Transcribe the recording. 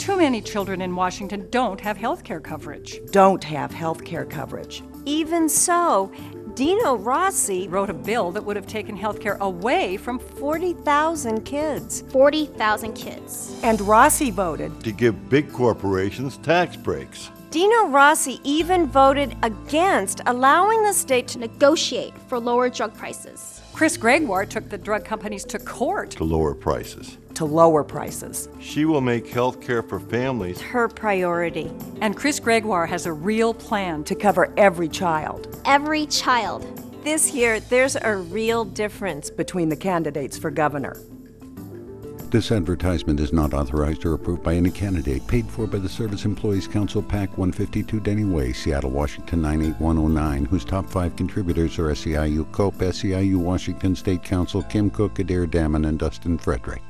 Too many children in Washington don't have health care coverage. Even so, Dino Rossi Wrote a bill that would have taken health care away from 40,000 kids. 40,000 kids. And Rossi voted. To give big corporations tax breaks. Dino Rossi even voted against allowing the state to Negotiate for lower drug prices. Chris Gregoire took the drug companies to court. To lower prices. lower prices. She will make health care for families Her priority. And Chris Gregoire has a real plan To cover every child. Every child. This year, there's a real difference between the candidates for governor. This advertisement is not authorized or approved by any candidate. Paid for by the Service Employees Council, PAC 152 Denny Way, Seattle, Washington 98109, whose top 5 contributors are SEIU COPE, SEIU Washington State Council, Kim Cook, Adair Damon, and Dustin Frederick.